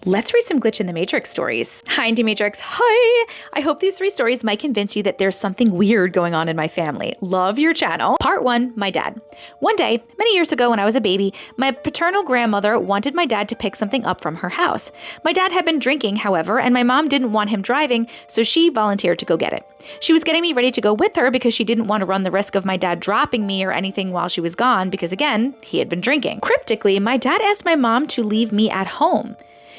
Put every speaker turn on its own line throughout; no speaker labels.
Let's read some Glitch in the Matrix stories. Hi, Indie Matrix. Hi! I hope these 3 stories might convince you that there's something weird going on in my family. Love your channel. Part 1, my dad. One day, many years ago when I was a baby, my paternal grandmother wanted my dad to pick something up from her house. My dad had been drinking, however, and my mom didn't want him driving, so she volunteered to go get it. She was getting me ready to go with her because she didn't want to run the risk of my dad dropping me or anything while she was gone because, again, he had been drinking. Cryptically, my dad asked my mom to leave me at home.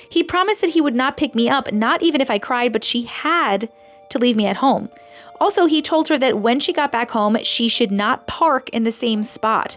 He promised that he would not pick me up, not even if I cried, but she had to leave me at home. Also, he told her that when she got back home, she should not park in the same spot.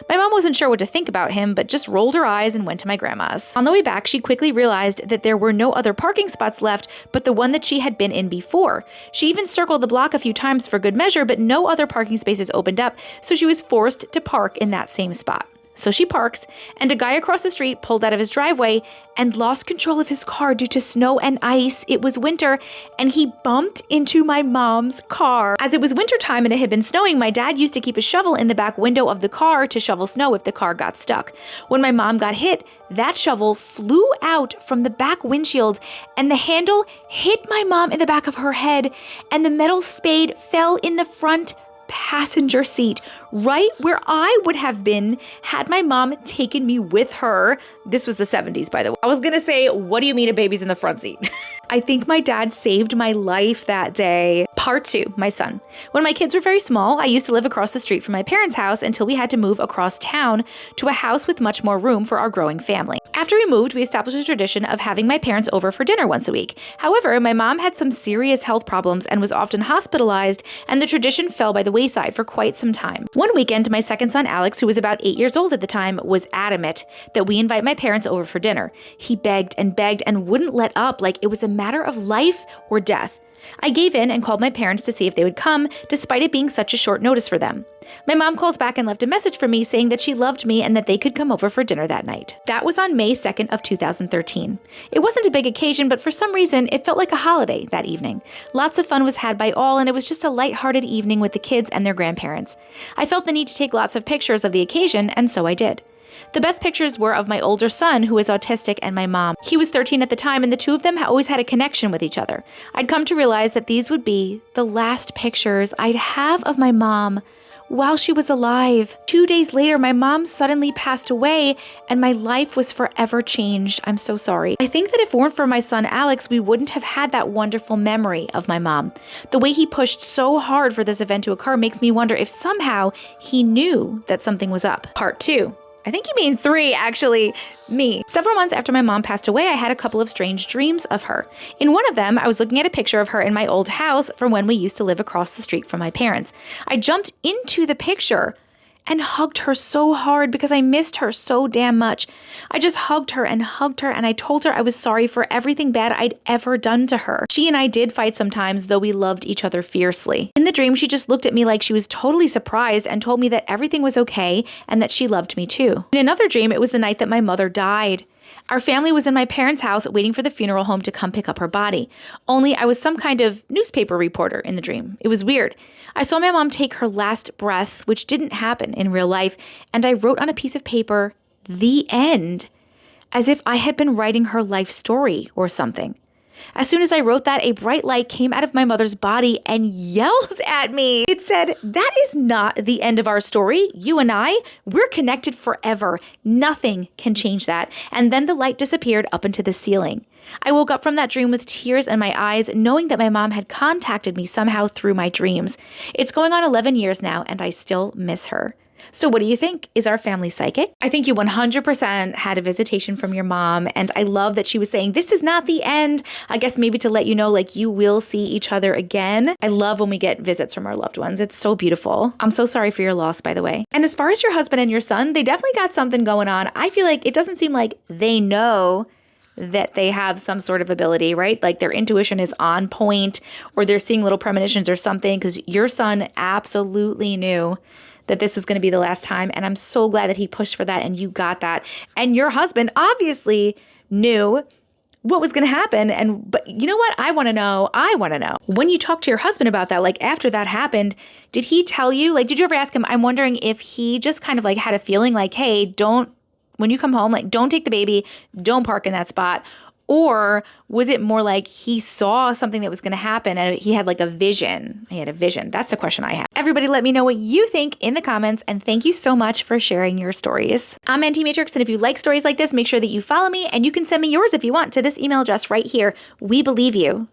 My mom wasn't sure what to think about him, but just rolled her eyes and went to my grandma's. On the way back, she quickly realized that there were no other parking spots left but the one that she had been in before. She even circled the block a few times for good measure, but no other parking spaces opened up, so she was forced to park in that same spot. So she parks, and a guy across the street pulled out of his driveway and lost control of his car due to snow and ice. It was winter, and he bumped into my mom's car. As it was wintertime and it had been snowing, my dad used to keep a shovel in the back window of the car to shovel snow if the car got stuck. When my mom got hit, that shovel flew out from the back windshield, and the handle hit my mom in the back of her head, and the metal spade fell in the front passenger seat, right where I would have been had my mom taken me with her. This was the 70s, by the way. I was gonna say, what do you mean a baby's in the front seat? I think my dad saved my life that day. Part 2, my son. When my kids were very small, I used to live across the street from my parents' house until we had to move across town to a house with much more room for our growing family. After we moved, we established a tradition of having my parents over for dinner once a week. However, my mom had some serious health problems and was often hospitalized, and the tradition fell by the wayside for quite some time. One weekend, my second son, Alex, who was about 8 years old at the time, was adamant that we invite my parents over for dinner. He begged and wouldn't let up, like it was a matter of life or death. I gave in and called my parents to see if they would come, despite it being such a short notice for them. My mom called back and left a message for me saying that she loved me and that they could come over for dinner that night. That was on May 2nd of 2013. It wasn't a big occasion, but for some reason, it felt like a holiday that evening. Lots of fun was had by all, and it was just a lighthearted evening with the kids and their grandparents. I felt the need to take lots of pictures of the occasion, and so I did. The best pictures were of my older son, who is autistic, and my mom. He was 13 at the time, and the two of them always had a connection with each other. I'd come to realize that these would be the last pictures I'd have of my mom while she was alive. 2 days later, my mom suddenly passed away, and my life was forever changed. I'm so sorry. I think that if it weren't for my son Alex, we wouldn't have had that wonderful memory of my mom. The way he pushed so hard for this event to occur makes me wonder if somehow he knew that something was up. Part 2. I think you mean 3, actually, me. Several months after my mom passed away, I had a couple of strange dreams of her. In one of them, I was looking at a picture of her in my old house from when we used to live across the street from my parents. I jumped into the picture and hugged her so hard because I missed her so damn much. I just hugged her, and I told her I was sorry for everything bad I'd ever done to her. She and I did fight sometimes, though we loved each other fiercely. In the dream, she just looked at me like she was totally surprised and told me that everything was okay and that she loved me too. In another dream, it was the night that my mother died. Our family was in my parents' house waiting for the funeral home to come pick up her body. Only I was some kind of newspaper reporter in the dream. It was weird. I saw my mom take her last breath, which didn't happen in real life, and I wrote on a piece of paper, "The end," as if I had been writing her life story or something. As soon as I wrote that, a bright light came out of my mother's body and yelled at me. It said, "That is not the end of our story. You and we're connected forever. Nothing can change that." And then the light disappeared up into the ceiling. I woke up from that dream with tears in my eyes, knowing that my mom had contacted me somehow through my dreams. It's going on 11 years now, and I still miss her. So what do you think? Is our family psychic? I think you 100% had a visitation from your mom, and I love that she was saying, this is not the end. I guess maybe to let you know, like, you will see each other again. I love when we get visits from our loved ones. It's so beautiful. I'm so sorry for your loss, by the way. And as far as your husband and your son, they definitely got something going on. I feel like it doesn't seem like they know that they have some sort of ability, right? Like their intuition is on point, or they're seeing little premonitions or something, because your son absolutely knew that this was going to be the last time. And I'm so glad that he pushed for that and you got that. And your husband obviously knew what was going to happen. But you know what? I want to know. When you talked to your husband about that, like after that happened, did he tell you, like, did you ever ask him? I'm wondering if he just kind of like had a feeling like, hey, when you come home, like, don't take the baby, don't park in that spot. Or was it more like he saw something that was going to happen and he had like a vision? He had a vision. That's the question I have. Everybody let me know what you think in the comments, and thank you so much for sharing your stories. I'm Auntie Matrix, and if you like stories like this, make sure that you follow me, and you can send me yours if you want to this email address right here. We believe you